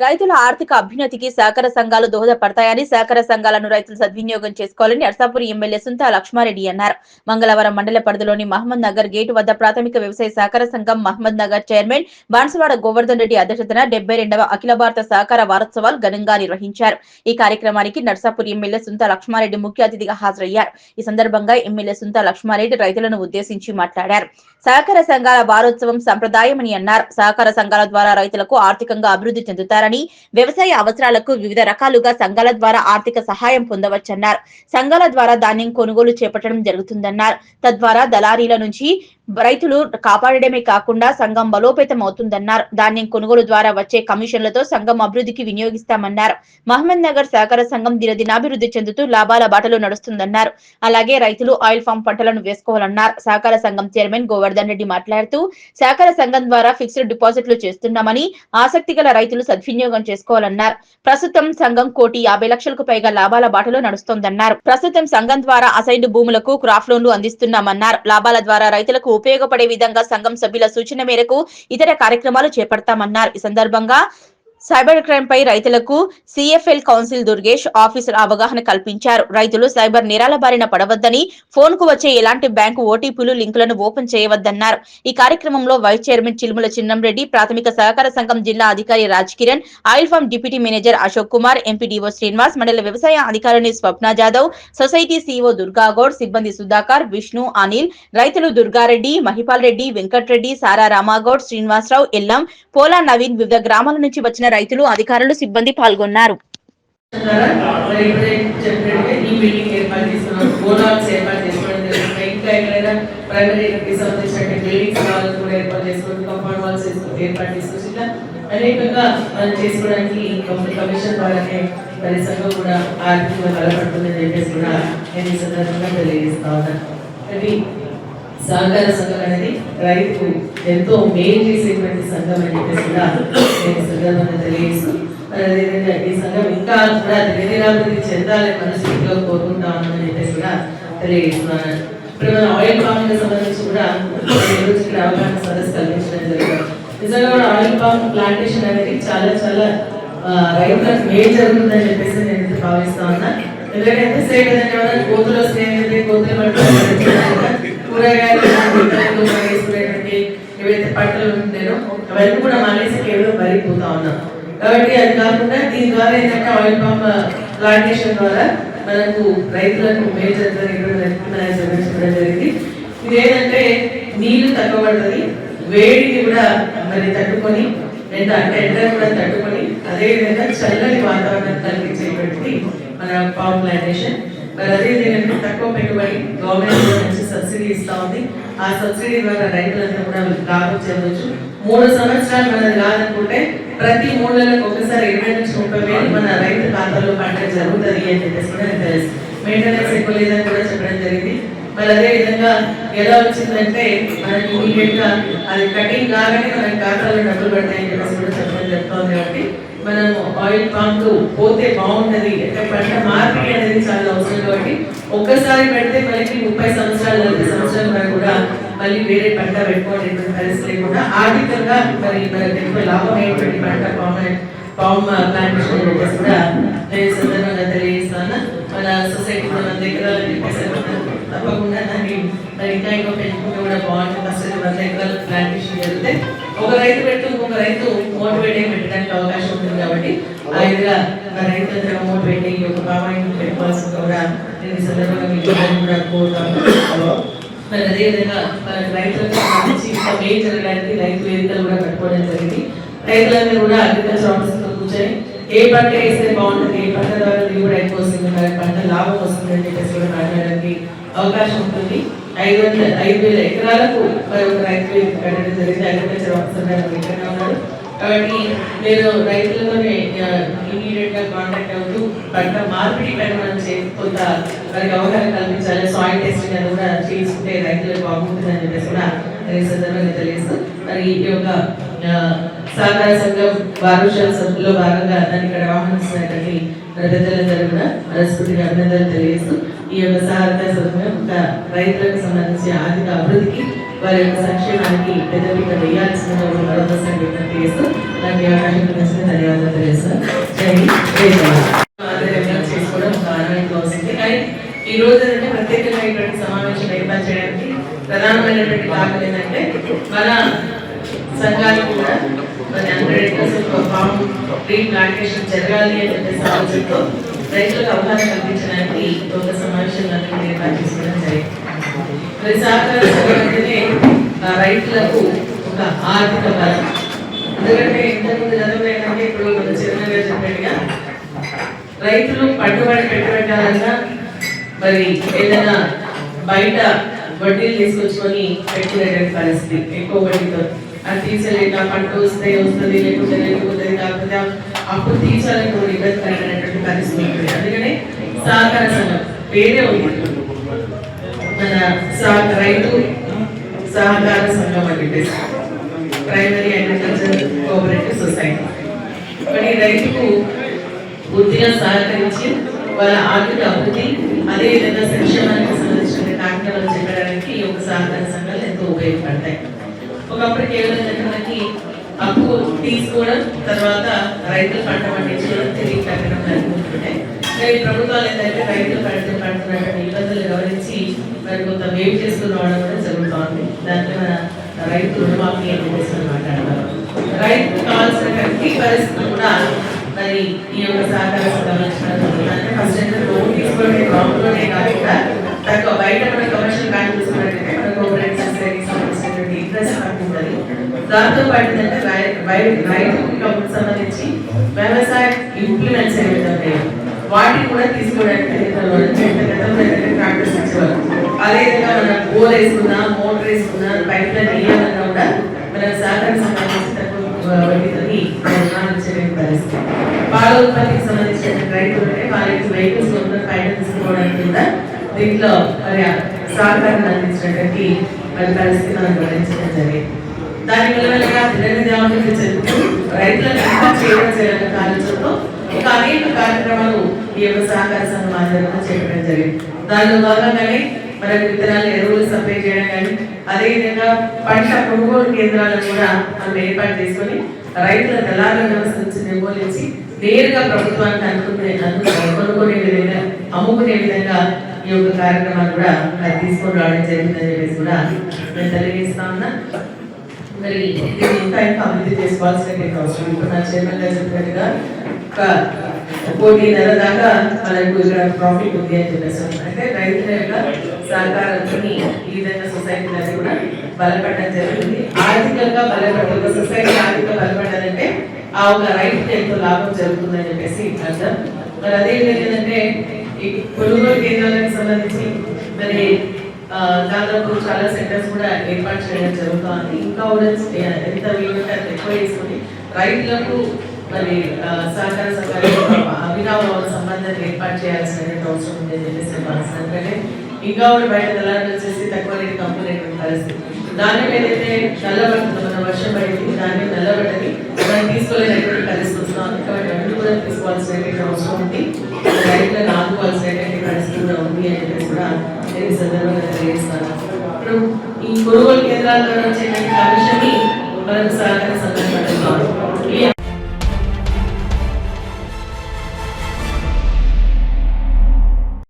రైతుల ఆర్థిక అభ్యున్నతికి సహకార సంఘాలు దోహదపడతాయని సహకార సంఘాలను రైతులు సద్వినియోగం చేసుకోవాలని నర్సాపురం ఎమ్మెల్యే సుంతా లక్ష్మారెడ్డి అన్నారు. మంగళవారం మండల పరిధిలోని మహమ్మద్ నగర్ గేటు వద్ద ప్రాథమిక వ్యవసాయ సహకార సంఘం మహమ్మద్ నగర్ చైర్మన్ బాన్సువాడ గోవర్ధన్ రెడ్డి అధ్యక్షతన 72వ అఖిల భారత సహకార వారోత్సవాలు ఘనంగా నిర్వహించారు. ఈ కార్యక్రమానికి నర్సాపురం ఎమ్మెల్యే సుంతా లక్ష్మారెడ్డి ముఖ్య అతిథిగా హాజరయ్యారు. ఈ సందర్భంగా ఎమ్మెల్యే సుంతా లక్ష్మారెడ్డి రైతులను ఉద్దేశించి మాట్లాడారు. సహకార సంఘాల వారోత్సవం సంప్రదాయమని అన్నారు. సహకార సంఘాల ద్వారా రైతులకు ఆర్థికంగా అభివృద్ధి చెందుతారని, వ్యవసాయ అవసరాలకు వివిధ రకాలుగా సంఘాల ద్వారా ఆర్థిక సహాయం పొందవచ్చన్నారు. సంఘాల ద్వారా ధాన్యం కొనుగోలు చేపట్టడం జరుగుతుందన్నారు. తద్వారా దళారీల నుంచి రైతులు కాపాడడమే కాకుండా సంఘం బలోపేతం అవుతుందన్నారు. ధాన్యం కొనుగోలు ద్వారా వచ్చే కమిషన్లతో సంఘం అభివృద్ధికి వినియోగిస్తామన్నారు. మహమ్మద్ నగర్ సహకార సంఘం దినదినాభివృద్ధి చెందుతూ లాభాల బాటలో నడుస్తుందన్నారు. అలాగే రైతులు ఆయిల్ ఫామ్ పంటలను వేసుకోవాలన్నారు. సహకార సంఘం చైర్మన్ గోవర్ధన్ రెడ్డి మాట్లాడుతూ సహకార సంఘం ద్వారా ఫిక్స్డ్ డిపాజిట్లు చేస్తున్నామని, ఆసక్తి గల రైతులు సద్వినియోగం చేసుకోవాలన్నారు. ప్రస్తుతం సంఘం 1,50,00,000కు పైగా లాభాల బాటలో నడుస్తోందన్నారు. ప్రస్తుతం సంఘం ద్వారా అసైన్డ్ భూములకు క్రాప్ లోన్లు అందిస్తున్నామన్నారు. లాభాల ద్వారా రైతులకు ఉపయోగపడే విధంగా సంఘం సభ్యుల సూచన మేరకు ఇతర కార్యక్రమాలు చేపడతామన్నారు. ఈ సందర్భంగా సైబర్ క్రైమ్ పై రైతులకు సిఎఫ్ఎల్ కౌన్సిల్ దుర్గేష్ ఆఫీసర్ అవగాహన కల్పించారు. రైతులు సైబర్ నేరాల బారిన పడవద్దని, ఫోన్ కు వచ్చే ఎలాంటి బ్యాంకు ఓటీపీలు లింకులను ఓపెన్ చేయవద్దన్నారు. ఈ కార్యక్రమంలో వైస్ చైర్మన్ చిలుముల చిన్నంరెడ్డి, ప్రాథమిక సహకార సంఘం జిల్లా అధికారి Raj Kiran, oil farm deputy manager Ashok Kumar, MPDO Srinivas, మండల వ్యవసాయ అధికారిని స్వప్న జాదవ్, సొసైటీ సీఈఓ దుర్గాగౌడ్, సిబ్బంది సుధాకర్, విష్ణు, అనిల్, రైతులు దుర్గారెడ్డి, మహిపాల్ రెడ్డి, వెంకట్రెడ్డి, సారా రామాగౌడ్, శ్రీనివాసరావు, ఎల్లం, పోలా నవీన్, వివిధ గ్రామాల నుంచి వచ్చిన రైతులు, అధికారులు, సిబ్బంది పాల్గొన్నారు. అనేకంగా మనం చేసుకోవడానికి కమిషన్ ద్వారానే మరి సంఘం కూడా ఆర్థికంగా బలపడుతుందని చెప్పేసి కూడా నేను ఈ సందర్భంగా తెలియజేస్తా ఉన్నాను. అది సహకార సంఘం అనేది రైతు ఎంతో మేలు చేసేటువంటి సంఘం అని చెప్పేసి కూడా నేను సందర్భంగా తెలియజేస్తూ అదేవిధంగా ఈ సంఘం ఇంకా కూడా దినదినాభివృద్ధి చెందాలని మనస్ఫూర్తిగా కోరుకుంటా ఉన్నామని చెప్పేసి కూడా తెలియజేస్తున్నాను. ఇప్పుడు మన ఆయిల్ పామ్ కి సంబంధించి కూడా అవగాహన సదస్సు కల్పించడం జరిగింది. నిజంగా కూడా ఆయిల్ పామ్ ప్లాంటేషన్ అనేది చాలా చాలా రైతులకు మేలు జరుగుతుందని చెప్పేసి నేను భావిస్తా ఉన్నా. ఎందుకంటే ఎంతసేపు ఏదైనా కోతులు వస్తాయి, కోతులు పట్టుకుని కూరగాయలు వేసుకునేటువంటి ఏవైతే పంటలు ఉంటాయో అవన్నీ కూడా మానేసి కేవలం వరిపోతా ఉన్నాం. కాబట్టి అది కాకుండా దీని ద్వారా ఏంటంటే ఆయిల్ పామ్ ప్లాంటేషన్ ద్వారా మనకు రైతులకు మేలు జరుగుతుంది జరిగింది. ఇదేంటంటే నీళ్లు తక్కువ పడుతుంది, వేడిని కూడా మరి తట్టుకొని అంటే ఎండను కూడా తట్టుకొని అదేవిధంగా చల్లని వాతావరణం కలిగించేటువంటి మన పామ్ ప్లాంటేషన్. మరి అదేవిధంగా తక్కువ పెట్టుబడి గవర్నమెంట్ నుంచి సబ్సిడీ ఇస్తా ఉంది. ఆ సబ్సిడీ ద్వారా రైతులందరూ కూడా లాభం చెందవచ్చు. 3 సంవత్సరాలు మనది కాదనుకుంటే ప్రతి 3 నెలలకు ఒకసారి 20 నుంచి 30 వేలు మన రైతు ఖాతాలో పంట జరుగుతుంది అని చెప్పేసి కూడా తెలుసు. మెయింటెనెన్స్ ఎక్కువ లేదని కూడా చెప్పడం జరిగింది. మరి అదే విధంగా ఎలా వచ్చిందంటే మనకి ఇమీడియట్ గా అది కటింగ్ కాగానే మన ఖాతాలో డబ్బులు పడతాయని చెప్పేసి కూడా చెప్పడం చెప్తాం. కాబట్టి మనం ఆయిల్ పామ్ కు పోతే బాగుంటది అంటే పంట మార్పిడి అనేది చాలా అవసరం. కాబట్టి ఒక్కసారి పెడితే మనకి 30 సంవత్సరాలు 40 సంవత్సరాల వరకు కూడా మళ్ళీ వేరే పంట పెట్టుకోవడానికి పరిస్థితి లేకుండా ఆర్థికంగా మరి మనకి ఎక్కువ లాభం అయ్యేటువంటి పంట పామ్ ప్లాంటేషన్ కూడా నేను సందర్భంగా తెలియజేస్తాను. మన సొసైటీ మన దగ్గర తప్పకుండా దాన్ని ఇంకా ఇంకా పెంచుకుంటే కూడా బాగుంటుంది. అసలు 100 ఎకరాల ప్లాంటేషన్ జరిగితే ఒక రైతు పెట్టి ఇంకొక రైతు మోటివేట్ అయ్యి పెట్టడానికి అవకాశం ఉంటుంది. కాబట్టి ఆ విధంగా రైతులందరూ మోటివేట్ అయ్యి ఒక పామాయిల్ పెట్టుకోవాల్సింది కూడా నేను సందర్భంగా మీకు కూడా కోరుతాను. మరి అదేవిధంగా రైతులకు సంబంధించి ఇంకా మేలు జరగడానికి రైతు వేదికలు కూడా పెట్టుకోవడం జరిగింది. రైతులందరూ కూడా అగ్రికల్చర్ ఆఫీసర్తో కూర్చొని ఏ పంట వేస్తే బాగుంటుంది, ఏ పంట ద్వారా దిగుబడి ఎక్కువ వస్తుంది, పంట లాభం వస్తుంది అని చెప్పేసి కూడా మాట్లాడడానికి అవకాశం ఉంటుంది. 5,000 ఎకరాలకు మరి ఒక రైతు వేదిక పెట్టడం జరిగింది. అగ్రికల్చర్ ఆఫీసర్ గారు ఇక్కడ ఉన్నారు. కాబట్టి మీరు రైతులతోనే ఇమీడియట్ గా కాంటాక్ట్ అవుతూ పంట మార్పిడి పైన మనం కొంత వారికి అవగాహన కల్పించాలి. సాయిల్ టెస్టింగ్ అని కూడా చేసుకుంటే రైతులకు బాగుంటుందని చెప్పేసి కూడా సందర్భంగా తెలియదు. మరి ఈ యొక్క సహకార సంఘం వారోత్సవంలో భాగంగా దాన్ని ఇక్కడ ఆహ్వానిస్తున్నటువంటి పెద్దలందరూ కూడా మనస్ఫూర్తిగా అభినందనలు తెలియజేస్తూ ఈ యొక్క సహకార సంఘం రైతులకు సంబంధించి ఆర్థిక అభివృద్ధికి వారి యొక్క సంక్షేమానికి పెద్దపీట వేయాల్సిందిగా మరొకసారి విజ్ఞప్తి చేస్తూ నాకు ఈ అవకాశం ఇచ్చినందుకు ధన్యవాదాలు తెలియజేస్తాను. జై హింద్, జై జవాన్. చేసుకోవడం ఒక ఆనందంగా వస్తుంది. కానీ ఈ రోజు ఏంటంటే ప్రత్యేకంగా ఇటువంటి సమావేశం ఏర్పాటు చేయడానికి ప్రధానమైనటువంటి కారణం ఏంటంటే మన సంఘానికి కూడా మరి 100 acres ఫామ్ ట్రీ ప్లాంటేషన్ జరగాలి అని చెప్పేసి ఆలోచనతో రైతులకు అవగాహన కల్పించడానికి ఒక సమావేశం ఏర్పాటు చేసుకోవడం జరిగింది. మరి సహకార సంఘం అంటేనే రైతులకు ఒక ఆర్థిక బలం. ఎందుకంటే ఇంతకుముందు గతంలో ఏంటంటే ఇప్పుడు మన చిరునగా చెప్పినట్టుగా రైతులు పట్టుబడి పెట్టుబడాలన్నా మరి ఏదైనా బయట వడ్డీలు తీసుకొచ్చుకొని పెట్టుకునేటువంటి పరిస్థితి, ఎక్కువ వడ్డీతో అది తీర్చలేక పంట వస్తుంది లేకపోతే కాకపోతే అప్పుడు తీర్చాలని కూడా ఇబ్బందికరమైనటువంటి పరిస్థితి ఉంటుంది. అందుకనే సహకార సంఘం పేరే ఉంది, మన రైతు సహకార సంఘం అని చెప్పేసి ప్రైమరీ అగ్రికల్చర్ కోఆపరేటివ్ సొసైటీ. కానీ రైతుకు పూర్తిగా సహకరించి వాళ్ళ ఆర్థిక అభివృద్ధి అదేవిధంగా సంక్షేమానికి సంబంధించిన కార్యక్రమాలు చేయడానికి ఈ యొక్క సహకార సంఘాలు ఎంతో ఉపయోగపడతాయి. ఒకప్పుడు కేవలం మనకి అప్పు తీసుకోవడం, తర్వాత రైతులు పంట పండించడం, తిరిగి కట్టడం జరుగుతుంటే ప్రభుత్వాలు ఏంటంటే రైతులు పడుతున్నటువంటి ఇబ్బందులు గమనించి మరి కొంత వేవ్ చేసుకుని రావడం కూడా జరుగుతుంది. దాంట్లో మన రైతు రుణమాఫీ అని మాట్లాడతారు. రైతుకు కావాల్సినటువంటి పరిస్థితులు కూడా మరి ఈ యొక్క సహకార సంఘాలు ఫస్ట్ లోన్ తీసుకోవడం లోనే కాకుండా తక్కువ బయట మన కమర్షియల్ బ్యాంక్ తీసుకున్నట్టయితే మన కోఆపరేటివ్ సొసైటీకి సంబంధించినటువంటి ఇంట్రెస్ట్ ఉంటుంది. దాంతో పాటు రైతుకు సంబంధించి వ్యవసాయ ఇంప్లిమెంట్స్ ఏవైతే ఉంటాయో వాటిని కూడా తీసుకోవడానికి ప్రాక్టీస్ ఇచ్చేవారు. అదేవిధంగా మన బోర్ వేసుకున్నా, మోటార్ వేసుకున్నా, పైప్ లైన్ వేయాలన్నా కూడా మన సహకార సంబంధించి పరిస్థితి. పాల ఉత్పత్తికి సంబంధించిన రైతులు వారికి వెహికల్స్ పైన తీసుకోవడానికి కూడా దీంట్లో మరి సహకారం అందించినటువంటి మరి పరిస్థితి మనం గమనించడం జరిగింది. దాని వల్ల దినదినాభివృద్ధి చెందుతూ రైతులను ఇంకా చేయాలనే ఆలోచనతో ఇంకా అనేక కార్యక్రమాలు ఈ యొక్క సహకార సంఘం ఆధ్వర్యంలో చేయడం జరిగింది. దానిలో భాగంగానే మనకు విత్తనాలు, ఎరువులు సప్లై చేయడం కానీ, అదేవిధంగా పంట కొనుగోలు కేంద్రాలను కూడా మనం ఏర్పాటు చేసుకొని రైతుల దళారుల వ్యవస్థ నుంచి నిర్మూలించి నేరుగా ప్రభుత్వానికి కొనుక్కునే విధంగా, అమ్ముకునే విధంగా ఈ యొక్క కార్యక్రమాలు కూడా తీసుకొని రావడం జరిగిందని చెప్పేసి కూడా నేను తెలియజేస్తా ఉన్నా. మరి ఇంకా అభివృద్ధి చేసుకోవాల్సిన అవసరం. ఇప్పుడు నా చైర్మన్ గారు చెప్పినట్టుగా ఒక 1 నెల దాకా మనకు ఇక్కడ ప్రాఫిట్ ఉంది అని చెప్పేసి అంటే రైతుల యొక్క సహకారంతో ఈ విధంగా సొసైటీలను కూడా బలపడడం జరుగుతుంది. ఆర్థికంగా బలపడ సొసైటీ ఆర్థికంగా బలపడాలంటే ఆ ఒక రైతుకి ఎంతో లాభం జరుగుతుందని చెప్పేసి అర్థం. మరి అదేవిధంగా ఏంటంటే ఈ కొనుగోలు కేంద్రాలకు సంబంధించి మరి దాదాపు చాలా సెంటర్స్ కూడా ఏర్పాటు చేయడం జరుగుతుంది. ఇంకా కూడా ఎంత వీలుంటే అంత ఎక్కువ చేసుకుని రైతులకు మరి సహకార సంఘాలు అవినావ సంబంధాన్ని ఏర్పాటు చేయాల్సిన అవసరం ఉందని చెప్పేసి భావిస్తాను. ఎందుకంటే ఇంకా కూడా బయట దళారులు వచ్చేసి తక్కువ రేటు కంపెనీ పరిస్థితి. ధాన్యం ఏదైతే నల్లబడుతుందో, మన వర్షం పడింది ధాన్యం నల్లబడ్డది, మనం తీసుకోలేనటువంటి పరిస్థితి వస్తుంది. కాబట్టి అన్ని కూడా తీసుకోవాల్సినటువంటి అవసరం ఉంది, రైతులను ఆదుకోవాల్సినటువంటి పరిస్థితి కూడా ఉంది అని చెప్పేసి కూడా నేను ఈ సందర్భంగా తెలియజేస్తాను. ఇప్పుడు ఈ కొనుగోలు కేంద్రాల ద్వారా వచ్చేటువంటి కమిషన్ ని మనకు సహకార సంఘం